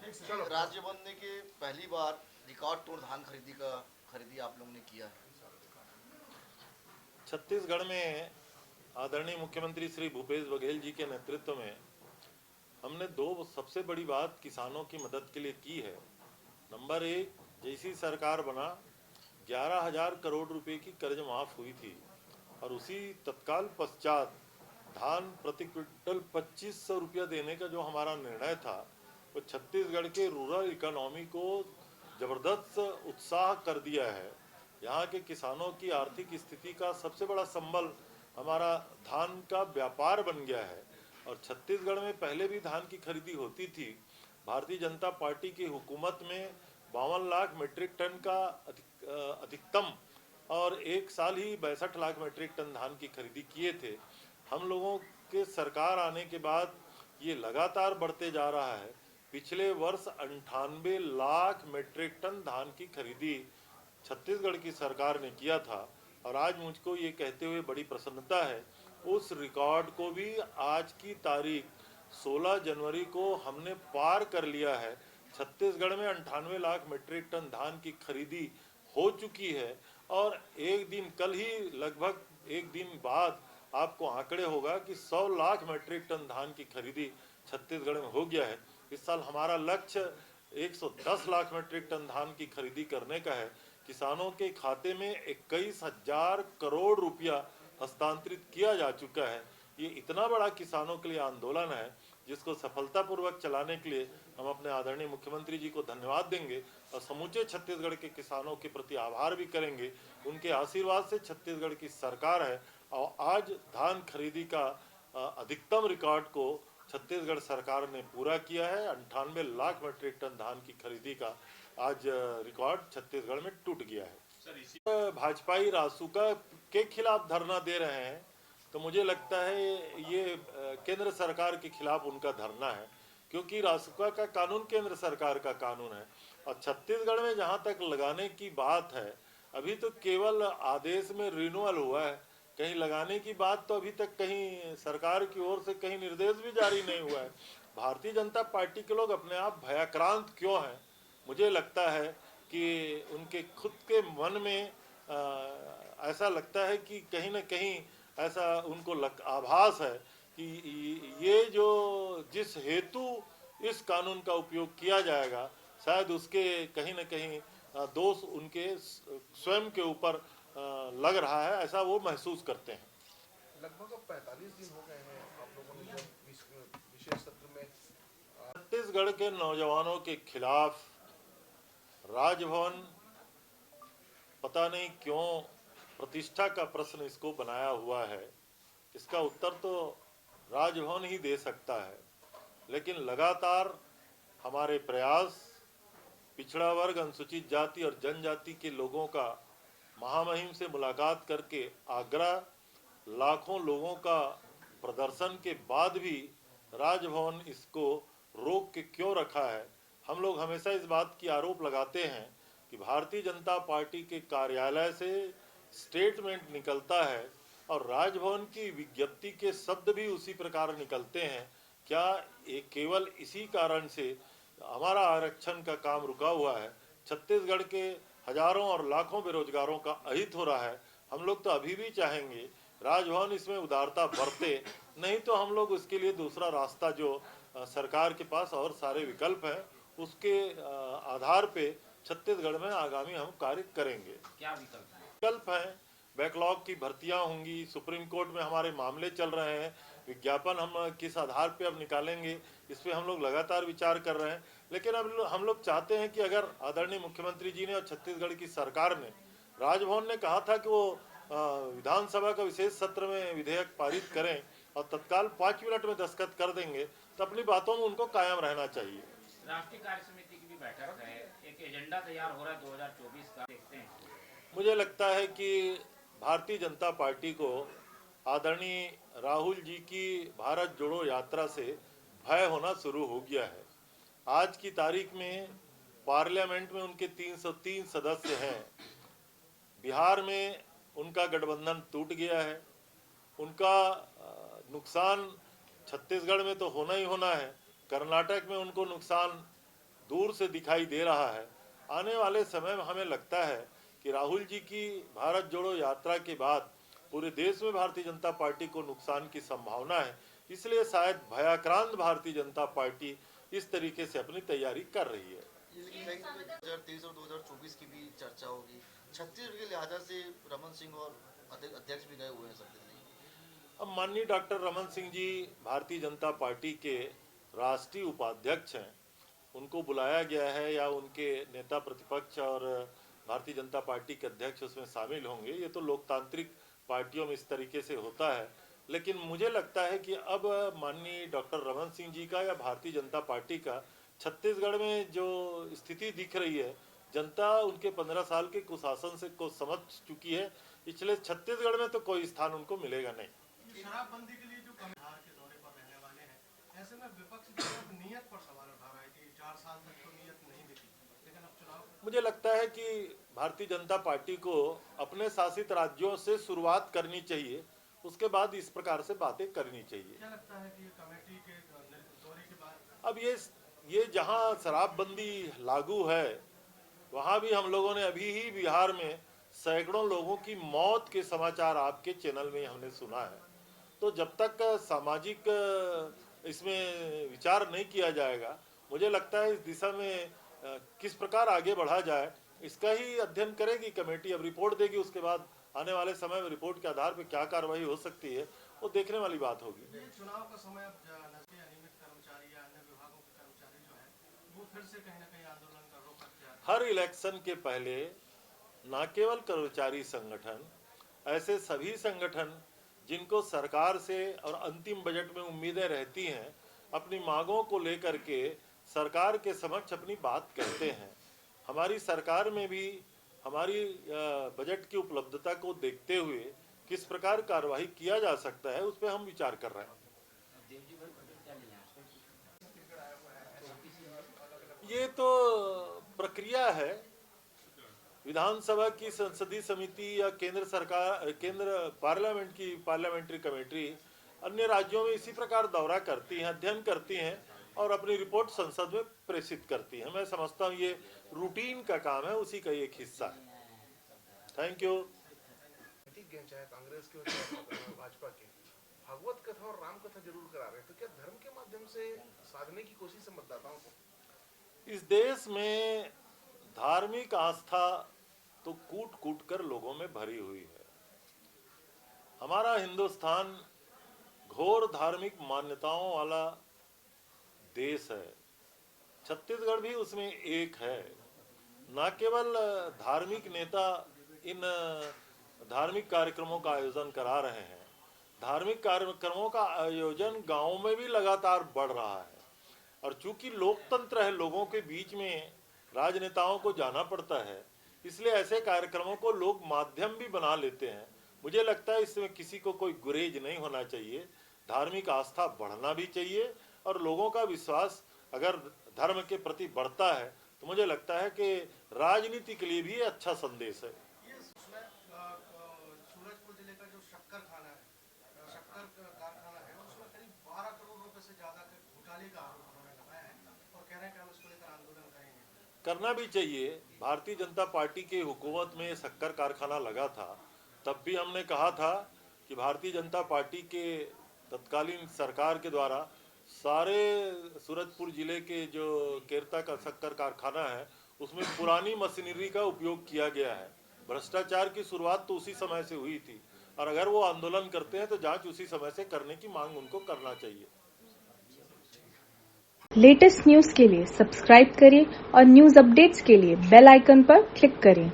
राज्य बनने के पहली बार रिकॉर्ड तोड़ धान खरीदी आप लोगों ने किया है। छत्तीसगढ़ में आदरणीय मुख्यमंत्री श्री भूपेश बघेल जी के नेतृत्व में हमने दो सबसे बड़ी बात किसानों की मदद के लिए की है। नंबर एक, जैसी सरकार बना 11,000 करोड़ रुपए की कर्ज माफ हुई थी और उसी तत्काल पश्चात धान प्रति क्विंटल 2,500 रुपया देने का जो हमारा निर्णय था वो छत्तीसगढ़ के रूरल इकोनॉमी को जबरदस्त उत्साह कर दिया है। यहाँ के किसानों की आर्थिक स्थिति का सबसे बड़ा संबल हमारा धान का व्यापार बन गया है और छत्तीसगढ़ में पहले भी धान की खरीदी होती थी। भारतीय जनता पार्टी की हुकूमत में 52 लाख मीट्रिक टन का अधिकतम और एक साल ही 62 लाख मीट्रिक टन धान की खरीदी किए थे। हम लोगों के सरकार आने के बाद ये लगातार बढ़ते जा रहा है। पिछले वर्ष 98 लाख मीट्रिक टन धान की खरीदी छत्तीसगढ़ की सरकार ने किया था और आज मुझको ये कहते हुए बड़ी प्रसन्नता है उस रिकॉर्ड को भी आज की तारीख 16 जनवरी को हमने पार कर लिया है। छत्तीसगढ़ में 98 लाख मीट्रिक टन धान की खरीदी हो चुकी है और एक दिन कल ही लगभग एक दिन बाद आपको आंकड़े होगा कि 100 लाख मीट्रिक टन धान की खरीदी छत्तीसगढ़ में हो गया है। इस साल हमारा लक्ष्य 110 लाख मीट्रिक टन धान की खरीदी करने का है। किसानों के खाते में 21,000 करोड़ रुपया हस्तांतरित किया जा चुका है। ये इतना बड़ा किसानों के लिए आंदोलन है जिसको सफलतापूर्वक चलाने के लिए हम अपने आदरणीय मुख्यमंत्री जी को धन्यवाद देंगे और समूचे छत्तीसगढ़ के किसानों के प्रति आभार भी करेंगे। उनके आशीर्वाद से छत्तीसगढ़ की सरकार है और आज धान खरीदी का अधिकतम रिकॉर्ड को छत्तीसगढ़ सरकार ने पूरा किया है। 98 लाख मीट्रिक टन धान की खरीदी का आज रिकॉर्ड छत्तीसगढ़ में टूट गया है। भाजपाई रासुका के खिलाफ धरना दे रहे हैं तो मुझे लगता है ये केंद्र सरकार के खिलाफ उनका धरना है, क्योंकि रासुका का कानून केंद्र सरकार का कानून है और छत्तीसगढ़ में जहां तक लगाने की बात है अभी तो केवल आदेश में रिन्यूअल हुआ है। कहीं लगाने की बात तो अभी तक कहीं सरकार की ओर से कहीं निर्देश भी जारी नहीं हुआ है। भारतीय जनता पार्टी के लोग अपने आप भयाक्रांत क्यों हैं? मुझे लगता है कि उनके खुद के मन में ऐसा लगता है कि कहीं ना कहीं ऐसा उनको आभास है कि ये जो जिस हेतु इस कानून का उपयोग किया जाएगा शायद उसके कहीं ना कहीं दोष उनके स्वयं के ऊपर लग रहा है, ऐसा वो महसूस करते हैं। लगभग 45 दिन हो गए हैं आप लोगों ने जब विशेष सत्र में छत्तीसगढ़ के नौजवानों के खिलाफ राजभवन पता नहीं क्यों प्रतिष्ठा का प्रश्न इसको बनाया हुआ है। इसका उत्तर तो राजभवन ही दे सकता है, लेकिन लगातार हमारे प्रयास पिछड़ा वर्ग, अनुसूचित जाति और जनजाति के लोगों का महामहिम से मुलाकात करके आगरा लाखों लोगों का प्रदर्शन के बाद भी राजभवन इसको रोक के क्यों रखा है। हम लोग हमेशा इस बात की आरोप लगाते हैं कि भारतीय जनता पार्टी के कार्यालय से स्टेटमेंट निकलता है और राजभवन की विज्ञप्ति के शब्द भी उसी प्रकार निकलते हैं। क्या ये केवल इसी कारण से हमारा आरक्षण का काम रुका हुआ है? छत्तीसगढ़ के हजारों और लाखों बेरोजगारों का अहित हो रहा है। हम लोग तो अभी भी चाहेंगे राजभवन इसमें उदारता बरते, नहीं तो हम लोग उसके लिए दूसरा रास्ता जो सरकार के पास और सारे विकल्प हैं उसके आधार पे छत्तीसगढ़ में आगामी हम कार्य करेंगे। क्या विकल्प हैं? बैकलॉग की भर्तियां होंगी, सुप्रीम कोर्ट में हमारे मामले चल रहे हैं, विज्ञापन हम किस आधार पे अब निकालेंगे इस पे हम लोग लगातार विचार कर रहे हैं। लेकिन अब हम लोग चाहते हैं कि अगर आदरणीय मुख्यमंत्री जी ने और छत्तीसगढ़ की सरकार ने, राजभवन ने कहा था कि वो विधानसभा का विशेष सत्र में विधेयक पारित करें और तत्काल 5 मिनट में दस्तखत कर देंगे, तो अपनी बातों में उनको कायम रहना चाहिए। राष्ट्रीय कार्य समिति की भी बैठक है, एक एजेंडा तैयार हो रहा है 2024 का, देखते हैं। मुझे लगता है कि भारतीय जनता पार्टी को आदरणीय राहुल जी की भारत जोड़ो यात्रा से भय होना शुरू हो गया है। आज की तारीख में पार्लियामेंट में उनके 303 सदस्य हैं। बिहार में उनका गठबंधन टूट गया है। उनका नुकसान छत्तीसगढ़ में तो होना ही होना है, कर्नाटक में उनको नुकसान दूर से दिखाई दे रहा है। आने वाले समय में हमें लगता है कि राहुल जी की भारत जोड़ो यात्रा के बाद पूरे देश में भारतीय जनता पार्टी को नुकसान की संभावना है, इसलिए शायद भयाक्रांत भारतीय जनता पार्टी इस तरीके से अपनी तैयारी कर रही है। लेकिन 2023 और 2024 की भी चर्चा होगी। छत्तीसगढ़ के लिहाजा से रमन सिंह और अध्यक्ष भी गए हुए हैं सब दिल्ली। अब माननीय डॉक्टर रमन सिंह जी भारतीय जनता पार्टी के राष्ट्रीय उपाध्यक्ष हैं, उनको बुलाया गया है या उनके नेता प्रतिपक्ष और भारतीय जनता पार्टी के अध्यक्ष उसमें शामिल होंगे, ये तो लोकतांत्रिक पार्टियों में इस तरीके से होता है। लेकिन मुझे लगता है कि अब माननीय डॉक्टर रमन सिंह जी का या भारतीय जनता पार्टी का छत्तीसगढ़ में जो स्थिति दिख रही है, जनता उनके 15 साल के कुशासन से को समझ चुकी है, इसलिए छत्तीसगढ़ में तो कोई स्थान उनको मिलेगा नहीं। शराबबंदी के लिए जो बिहार के दौरे पर रहने वाले हैं, ऐसे में विपक्ष की नियत पर सवाल उठा रहा है कि 4 साल तक तो नियत नहीं दिखी, लेकिन अब चुनाव। मुझे लगता है कि भारतीय जनता पार्टी को अपने शासित राज्यों से शुरुआत करनी चाहिए, उसके बाद इस प्रकार से बातें करनी चाहिए। क्या लगता है कि ये कमेटी के दौरे के बाद अब ये जहां शराबबंदी लागू है, वहां भी हम लोगों ने अभी ही बिहार में सैकड़ों लोगों की मौत के समाचार आपके चैनल में हमने सुना है। तो जब तक सामाजिक इसमें विचार नहीं किया जाएगा, मुझे लगता है इस दिशा में किस प्रकार आगे बढ़ा जाए इसका ही अध्ययन करेगी कमेटी। अब रिपोर्ट देगी, उसके बाद आने वाले समय में रिपोर्ट के आधार पर क्या कार्रवाई हो सकती है वो देखने वाली बात होगी। ये चुनाव का समय अब अनियमित कर्मचारी या अन्य विभागों के कर्मचारी जो है वो फिर से कहीं ना कहीं आंदोलन का रुख अख्तियार। हर इलेक्शन के पहले न केवल कर्मचारी संगठन, ऐसे सभी संगठन जिनको सरकार से और अंतिम बजट में उम्मीदें रहती हैं, अपनी मांगों को लेकर के सरकार के समक्ष अपनी बात कहते हैं। हमारी सरकार में भी हमारी बजट की उपलब्धता को देखते हुए किस प्रकार कार्रवाई किया जा सकता है उस पर हम विचार कर रहे हैं। ये तो प्रक्रिया है, विधानसभा की संसदीय समिति या केंद्र पार्लियामेंट की पार्लियामेंट्री कमेटी अन्य राज्यों में इसी प्रकार दौरा करती हैं, अध्ययन करती हैं और अपनी रिपोर्ट संसद में प्रेषित करती हैं। मैं समझता हूँ ये रूटीन का काम है, उसी का एक हिस्सा है। Thank you. चाहे कांग्रेस के हो चाहे भाजपा के, भागवत कथा और राम कथा जरूर करा रहे हैं, तो क्या धर्म के माध्यम से साधने की कोशिश है मतदाताओं को? इस देश में धार्मिक आस्था तो कूट कूट कर लोगों में भरी हुई है। हमारा हिंदुस्तान घोर धार्मिक मान्यताओं वाला देश है, छत्तीसगढ़ भी उसमें एक है। न केवल धार्मिक नेता इन धार्मिक कार्यक्रमों का आयोजन करा रहे हैं, धार्मिक कार्यक्रमों का आयोजन गांवों में भी लगातार बढ़ रहा है। और चूंकि लोकतंत्र है, लोगों के बीच में राजनेताओं को जाना पड़ता है, इसलिए ऐसे कार्यक्रमों को लोग माध्यम भी बना लेते हैं। मुझे लगता है इसमें किसी को कोई गुरेज नहीं होना चाहिए, धार्मिक आस्था बढ़ना भी चाहिए और लोगों का विश्वास अगर धर्म के प्रति बढ़ता है तो मुझे लगता है कि राजनीति के लिए भी अच्छा संदेश है। ये सूरजपुर जिले का जो शक्कर कारखाना है, उसमें करीब 12 करोड़ रुपए से ज्यादा के घोटाले का आरोप उन्होंने लगाया है और कह रहे हैं कि हम इसको लेकर आंदोलन करेंगे। करना भी चाहिए। भारतीय जनता पार्टी की हुकूमत में शक्कर कारखाना लगा था, तब भी हमने कहा था कि भारतीय जनता पार्टी के तत्कालीन सरकार के द्वारा सारे सूरजपुर जिले के जो केरता का शक्कर कारखाना है उसमें पुरानी मशीनरी का उपयोग किया गया है। भ्रष्टाचार की शुरुआत तो उसी समय से हुई थी और अगर वो आंदोलन करते हैं तो जांच उसी समय से करने की मांग उनको करना चाहिए। लेटेस्ट न्यूज के लिए सब्सक्राइब करें और न्यूज अपडेट्स के लिए बेल आइकन पर क्लिक करें।